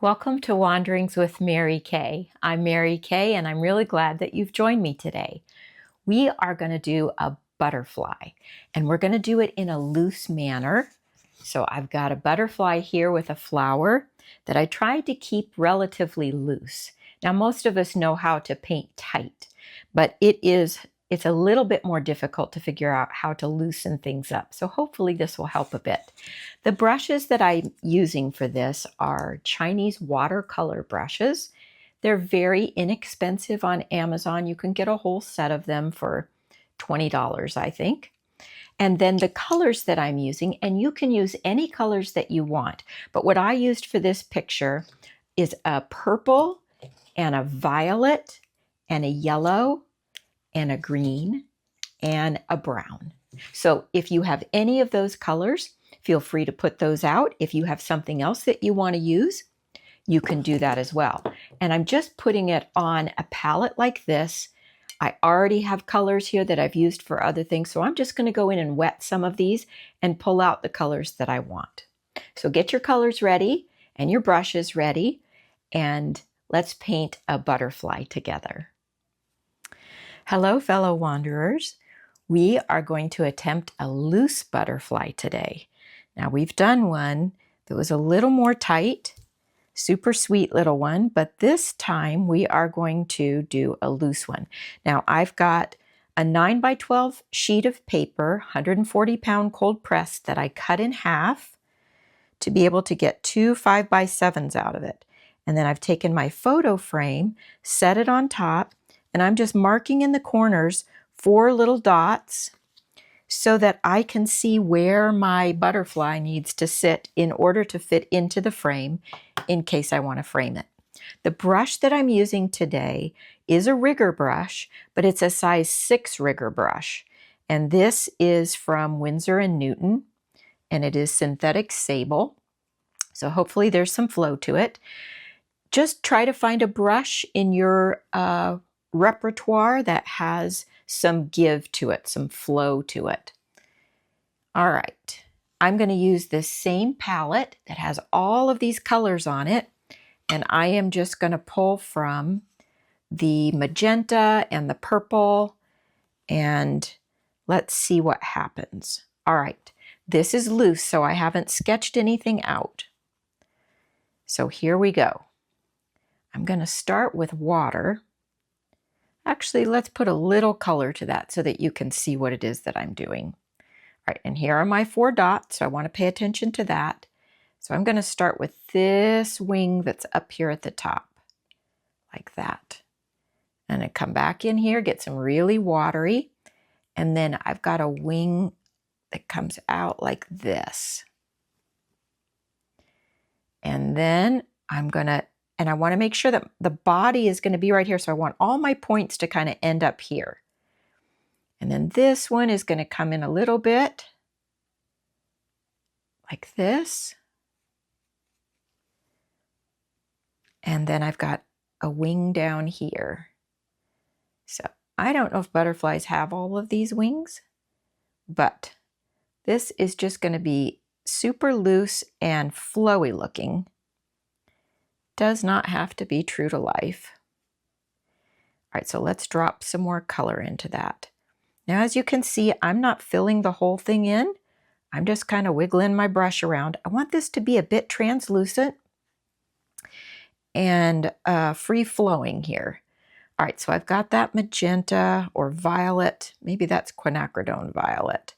Welcome to Wanderings with Mary Kay. I'm Mary Kay, and I'm really glad that you've joined me today. We are going to do a butterfly, and we're going to do it in a loose manner. So I've got a butterfly here with a flower that I tried to keep relatively loose. Now, most of us know how to paint tight, but it's a little bit more difficult to figure out how to loosen things up. So hopefully this will help a bit. The brushes that I'm using for this are Chinese watercolor brushes. They're very inexpensive on Amazon. You can get a whole set of them for $20, I think. And then the colors that I'm using, and you can use any colors that you want, but what I used for this picture is a purple and a violet and a yellow and a green and a brown. So if you have any of those colors, feel free to put those out. If you have something else that you want to use, you can do that as well. And I'm just putting it on a palette like this. I already have colors here that I've used for other things, so I'm just going to go in and wet some of these and pull out the colors that I want. So get your colors ready and your brushes ready, and let's paint a butterfly together. Hello, fellow wanderers. We are going to attempt a loose butterfly today. Now, we've done one that was a little more tight, super sweet little one, but this time we are going to do a loose one. Now, I've got a 9 by 12 sheet of paper, 140-pound cold press that I cut in half to be able to get two 5 by 7s out of it. And then I've taken my photo frame, set it on top, and I'm just marking in the corners 4 little dots so that I can see where my butterfly needs to sit in order to fit into the frame in case I want to frame it. The brush that I'm using today is a rigger brush, but it's a size 6 rigger brush. And this is from Winsor & Newton, and it is synthetic sable. So hopefully there's some flow to it. Just try to find a brush in your repertoire that has some give to it, some flow to it. All right, I'm going to use this same palette that has all of these colors on it, and I am just going to pull from the magenta and the purple, and let's see what happens. All right, this is loose, so I haven't sketched anything out. So here we go. I'm going to start with water. Actually, let's put a little color to that so that you can see what it is that I'm doing. All right, and here are my 4 dots, so I want to pay attention to that. So I'm going to start with this wing that's up here at the top, like that. And I come back in here, get some really watery, and then I've got a wing that comes out like this. And then I'm going to And I want to make sure that the body is going to be right here. So I want all my points to kind of end up here. And then this one is going to come in a little bit like this. And then I've got a wing down here. So I don't know if butterflies have all of these wings, but this is just going to be super loose and flowy looking. Does not have to be true to life. All right, so let's drop some more color into that. Now, as you can see, I'm not filling the whole thing in. I'm just kind of wiggling my brush around. I want this to be a bit translucent and free-flowing here. All right, so I've got that magenta or violet. Maybe that's quinacridone violet.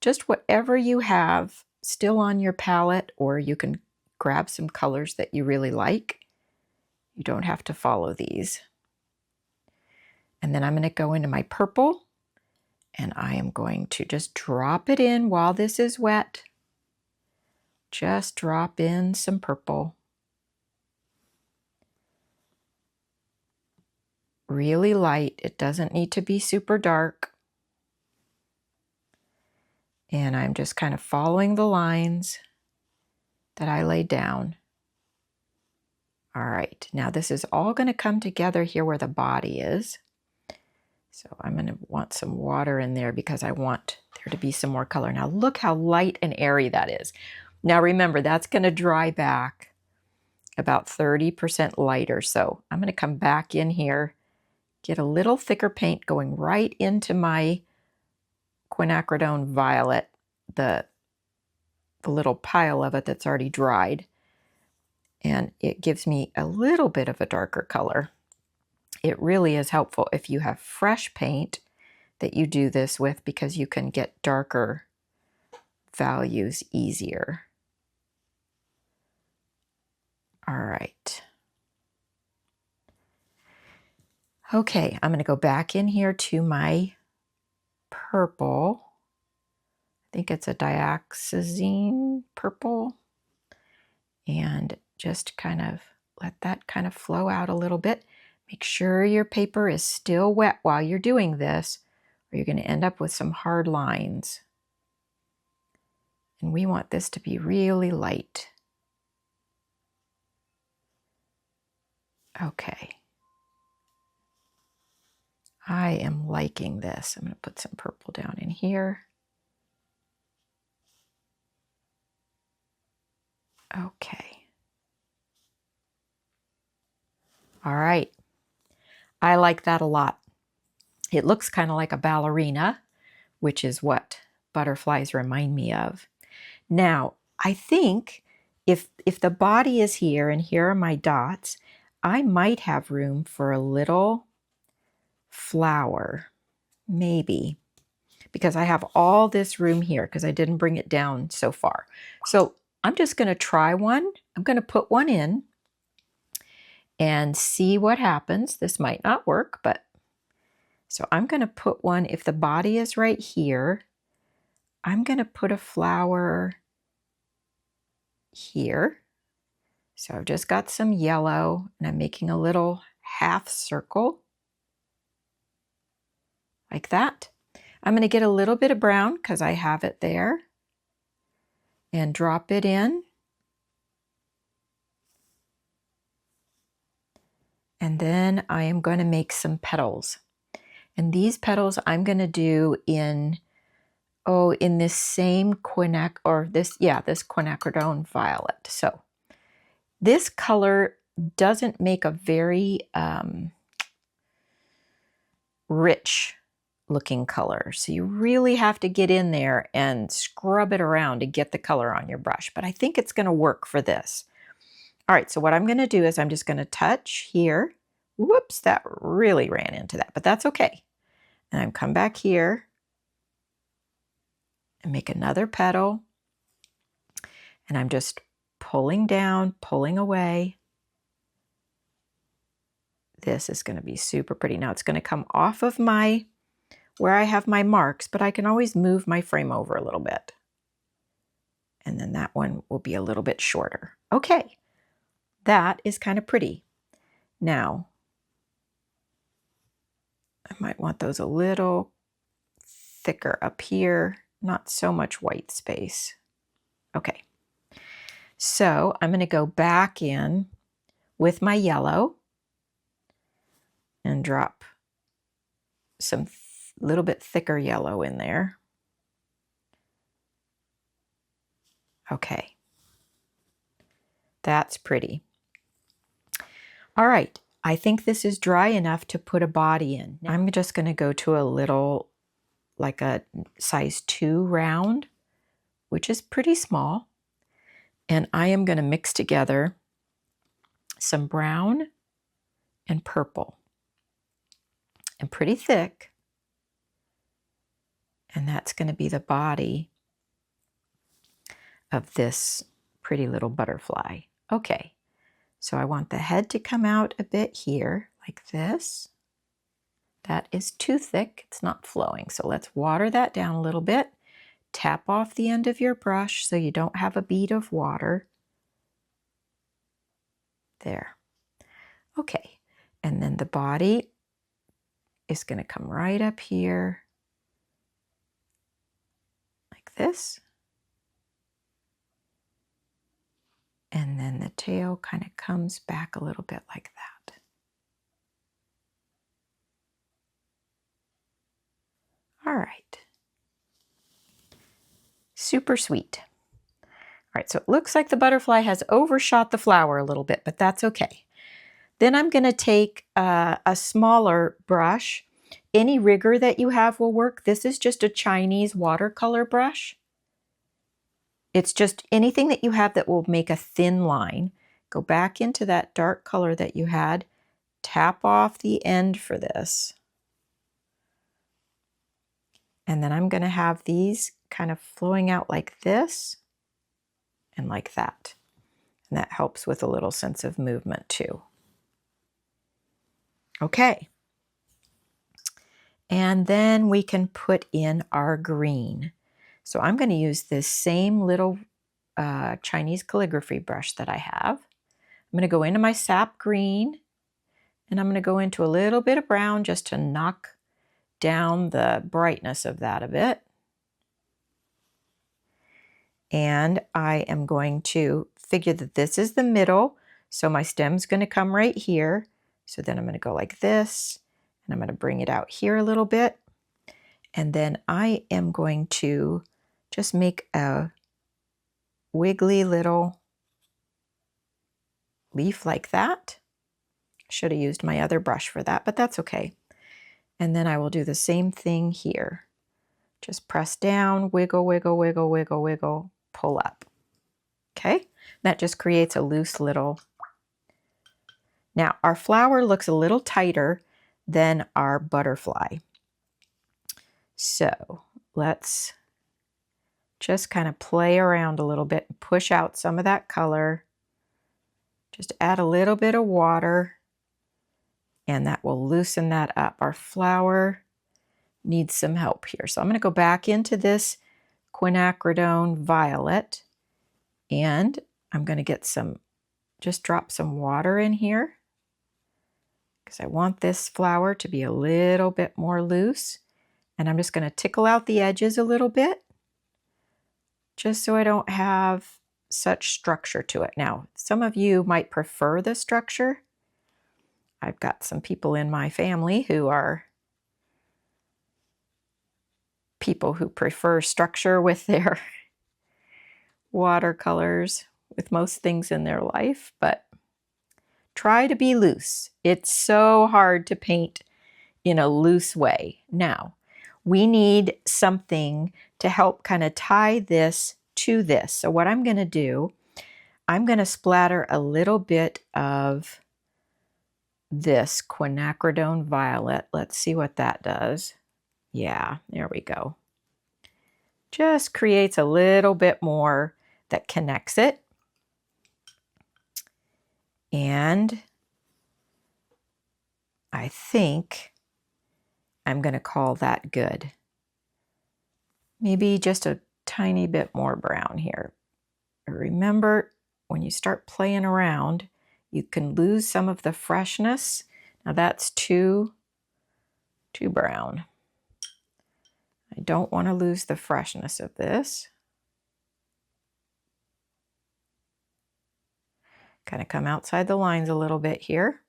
Just whatever you have still on your palette, or you can grab some colors that you really like. You don't have to follow these. And then I'm going to go into my purple, and I am going to just drop it in while this is wet. Just drop in some purple. Really light. It doesn't need to be super dark. And I'm just kind of following the lines that I laid down. All right, now this is all going to come together here where the body is. So I'm going to want some water in there because I want there to be some more color. Now look how light and airy that is. Now remember, that's going to dry back about 30% lighter. So I'm going to come back in here, get a little thicker paint going right into my quinacridone violet, the little pile of it that's already dried. And it gives me a little bit of a darker color. It really is helpful if you have fresh paint that you do this with, because you can get darker values easier. All right. Okay, I'm going to go back in here to my purple. I think it's a dioxazine purple. And just kind of let that kind of flow out a little bit. Make sure your paper is still wet while you're doing this, or you're going to end up with some hard lines. And we want this to be really light. Okay. I am liking this. I'm going to put some purple down in here. Okay. All right. I like that a lot. It looks kind of like a ballerina, which is what butterflies remind me of. Now, I think if the body is here and here are my dots, I might have room for a little flower, maybe, because I have all this room here because I didn't bring it down so far. So I'm just going to try one. I'm going to put one in and see what happens. This might not work, but so I'm going to put one, if the body is right here, I'm going to put a flower here. So I've just got some yellow and I'm making a little half circle like that. I'm going to get a little bit of brown because I have it there and drop it in. And then I am going to make some petals. And these petals I'm going to do in this same this quinacridone violet. So this color doesn't make a very rich looking color. So you really have to get in there and scrub it around to get the color on your brush. But I think it's going to work for this. All right, so what I'm going to do is I'm just going to touch here. Whoops, that really ran into that, but that's okay. And I'm come back here and make another petal. And I'm just pulling down, pulling away. This is going to be super pretty. Now it's going to come off of where I have my marks, but I can always move my frame over a little bit. And then that one will be a little bit shorter. Okay, that is kind of pretty. Now, I might want those a little thicker up here, not so much white space. Okay, so I'm going to go back in with my yellow and drop some little bit thicker yellow in there. Okay, that's pretty. All right, I think this is dry enough to put a body in. Now, I'm just going to go to a little, like a size 2 round, which is pretty small. And I am going to mix together some brown and purple, and pretty thick. And that's going to be the body of this pretty little butterfly. Okay, so I want the head to come out a bit here, like this. That is too thick, it's not flowing. So let's water that down a little bit. Tap off the end of your brush so you don't have a bead of water. There. Okay, and then the body is going to come right up here like this. And then the tail kind of comes back a little bit like that. All right. Super sweet. right, so it looks like the butterfly has overshot the flower a little bit, but that's okay. Then I'm going to take a smaller brush. Any rigger that you have will work. This is just a Chinese watercolor brush. It's just anything that you have that will make a thin line. Go back into that dark color that you had. Tap off the end for this. And then I'm going to have these kind of flowing out like this and like that. And that helps with a little sense of movement too. Okay. And then we can put in our green. So I'm going to use this same little Chinese calligraphy brush that I have. I'm going to go into my sap green, and I'm going to go into a little bit of brown just to knock down the brightness of that a bit. And I am going to figure that this is the middle, so my stem's going to come right here. So then I'm going to go like this, and I'm going to bring it out here a little bit. And then I am going to just make a wiggly little leaf like that. Should have used my other brush for that, but that's okay. And then I will do the same thing here. Just press down, wiggle, wiggle, wiggle, wiggle, wiggle, pull up. Okay, that just creates a loose little. Now our flower looks a little tighter than our butterfly. So let's just kind of play around a little bit and push out some of that color. Just add a little bit of water and that will loosen that up. Our flower needs some help here. So I'm going to go back into this quinacridone violet and I'm going to get some, just drop some water in here because I want this flower to be a little bit more loose. And I'm just going to tickle out the edges a little bit just so I don't have such structure to it. Now, some of you might prefer the structure. I've got some people in my family who are people who prefer structure with their watercolors, with most things in their life, but try to be loose. It's so hard to paint in a loose way. Now, we need something to help kind of tie this to this. So what I'm going to do, I'm going to splatter a little bit of this quinacridone violet. Let's see what that does. Yeah, there we go. Just creates a little bit more that connects it. And I think I'm going to call that good. Maybe just a tiny bit more brown here. Remember, when you start playing around, you can lose some of the freshness. Now that's too brown. I don't want to lose the freshness of this. Kind of come outside the lines a little bit here.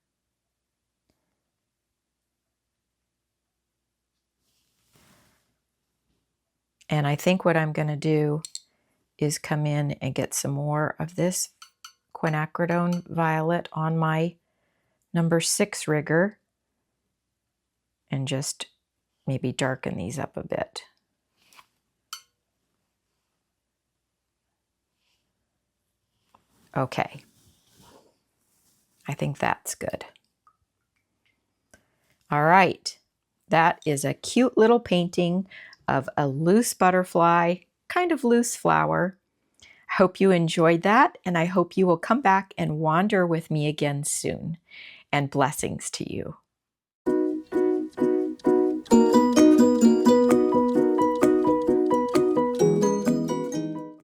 And I think what I'm going to do is come in and get some more of this quinacridone violet on my number 6 rigger and just maybe darken these up a bit. Okay, I think that's good. All right, that is a cute little painting of a loose butterfly, kind of loose flower. I hope you enjoyed that, and I hope you will come back and wander with me again soon. And blessings to you.